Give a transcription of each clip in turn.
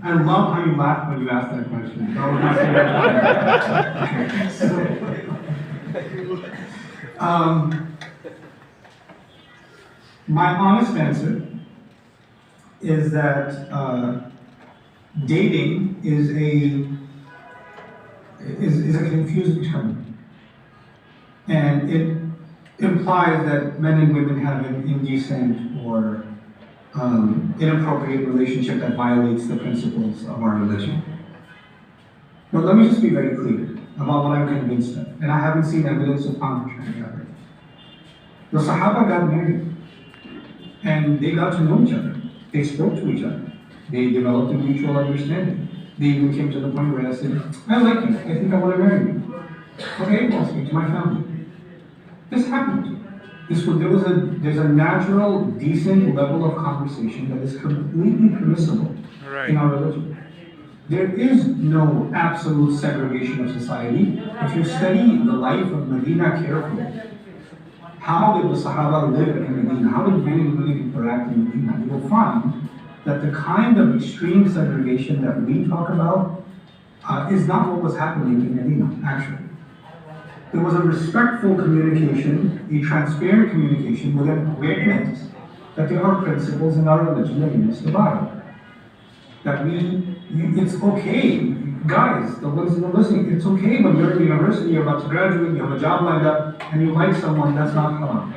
I love how you laugh when you ask that question. That was my favorite. My honest answer is that dating is a confusing term, and it implies that men and women have an indecent or inappropriate relationship that violates the principles of our religion. But let me just be very clear about what I'm convinced of, and I haven't seen evidence of contrary of it. The Sahaba got married, and they got to know each other. They spoke to each other. They developed a mutual understanding. They even came to the point where I said, I like you. I think I want to marry you. Okay, I'll speak to my family. This happened. There's a natural, decent level of conversation that is completely permissible in our religion. There is no absolute segregation of society. If you study the life of Medina carefully, how did the Sahaba live in Medina? How did men and women interact in Medina? You will find that the kind of extreme segregation that we talk about is not what was happening in Medina, actually. There was a respectful communication, a transparent communication with an awareness that there are principles in our religion that we must abide. That it's okay, guys, the ones that are listening, it's okay when you're in university, you're about to graduate, you have a job lined up, and you like someone, that's not haram.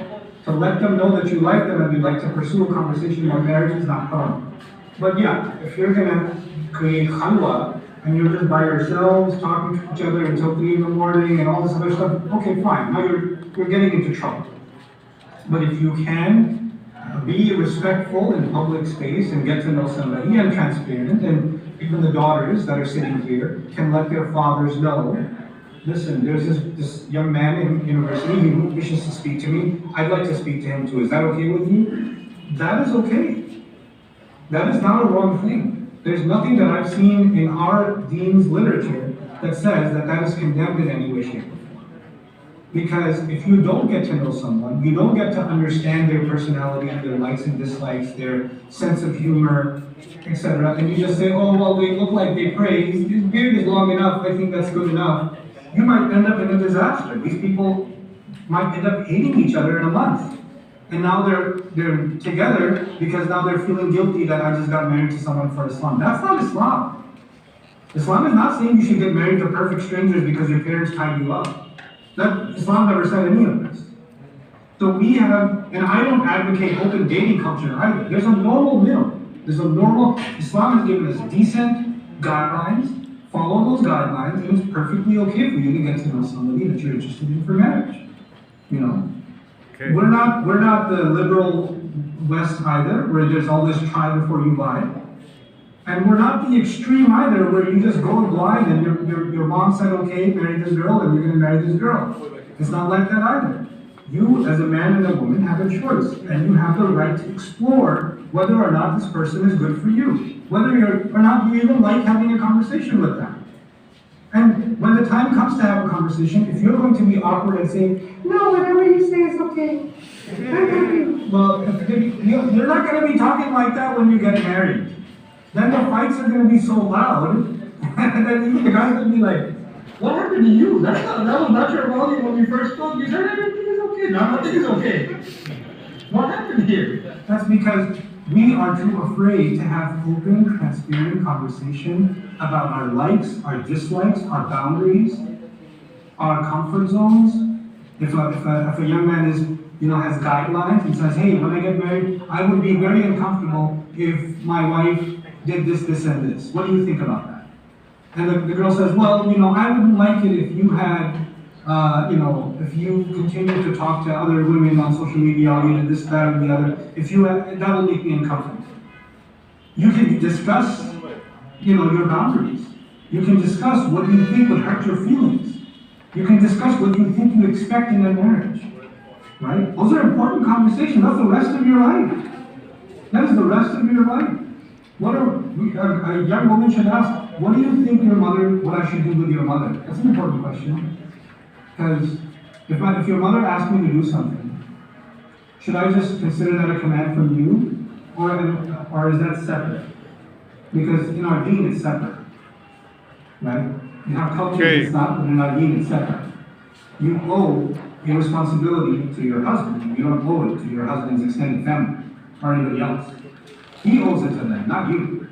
To let them know that you like them and you'd like to pursue a conversation about marriage is not haram. But yeah, if you're gonna create khalwa, and you're just by yourselves, talking to each other until 3 in the morning and all this other stuff, okay, fine, now you're getting into trouble. But if you can be respectful in public space and get to know somebody and transparent, and even the daughters that are sitting here can let their fathers know, listen, there's this young man in university, he wishes to speak to me, I'd like to speak to him too, is that okay with you? That is okay. That is not a wrong thing. There's nothing that I've seen in our dean's literature that says that that is condemned in any way, shape, or form. Because if you don't get to know someone, you don't get to understand their personality, their likes and dislikes, their sense of humor, etc., and you just say, oh, well, they look like they pray, his beard is long enough, I think that's good enough, you might end up in a disaster. These people might end up hating each other in a month. And now they're together because now they're feeling guilty that I just got married to someone for Islam. That's not Islam. Islam is not saying you should get married to perfect strangers because your parents tied you up. Islam never said any of this. So we have, and I don't advocate open dating culture either. There's a normal middle. Islam has given us decent guidelines. Follow those guidelines, and it's perfectly okay for you to get to know somebody that you're interested in for marriage. You know. Okay. We're not the liberal West either, where there's all this try before you buy. And we're not the extreme either, where you just go blind and your mom said, okay, marry this girl, and you're going to marry this girl. It's not like that either. You, as a man and a woman, have a choice, and you have the right to explore whether or not this person is good for you, whether or not you even like having a conversation with them. And when the time comes to have a conversation, if you're going to be awkward and say, no, whatever you say is okay. Well, you're not going to be talking like that when you get married. Then the fights are going to be so loud, and then the guy's going to be like, what happened to you? That was not your volume when we first spoke. You said everything is okay. Now nothing is okay. What happened here? That's because we are too afraid to have open, transparent conversation about our likes, our dislikes, our boundaries, our comfort zones. If a young man has guidelines and says, hey, when I get married, I would be very uncomfortable if my wife did this, this, and this. What do you think about that? And the girl says, well, I wouldn't like it if you had, if you continued to talk to other women on social media, or you did this, that, and the other. That would make me uncomfortable. You can discuss, your boundaries. You can discuss what you think would hurt your feelings. You can discuss what you think you expect in a marriage, right? Those are important conversations. That's the rest of your life. That is the rest of your life. A young woman should ask, what do you think what I should do with your mother? That's an important question. Because if your mother asked me to do something, should I just consider that a command from you? Or is that separate? Because in our deen it's separate, right? In our culture Okay. it's not, but in our deen it's separate. You owe a responsibility to your husband. You don't owe it to your husband's extended family or anybody else. He owes it to them, not you.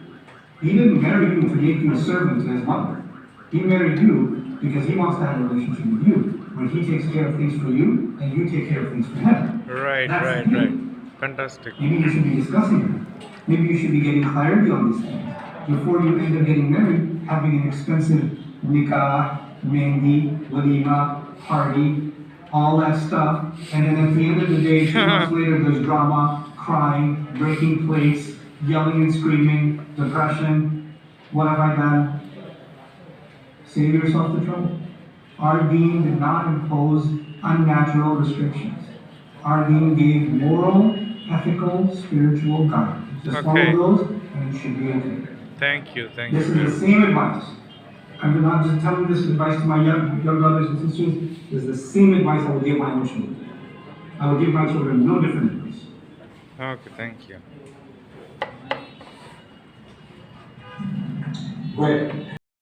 He didn't marry you to make you a servant to his mother. He married you because he wants to have a relationship with you, where he takes care of things for you and you take care of things for him. Right, That's right, the right. deal. Fantastic. Maybe you should be discussing it. Maybe you should be getting clarity on these things before you end up getting married, having an expensive nikah, mehndi, walima, party, all that stuff, and then at the end of the day, 2 months later, there's drama, crying, breaking plates, yelling and screaming, depression. What have I done? Save yourself the trouble. Our deen did not impose unnatural restrictions. Our deen gave moral, ethical, spiritual guidance. Just Okay. follow those, and you should be okay. Thank you. Thank This you. is the same advice. I'm not just telling this advice to my young brothers and sisters. This is the same advice I would give my own children. I would give my children no different advice. Okay, thank you. Great.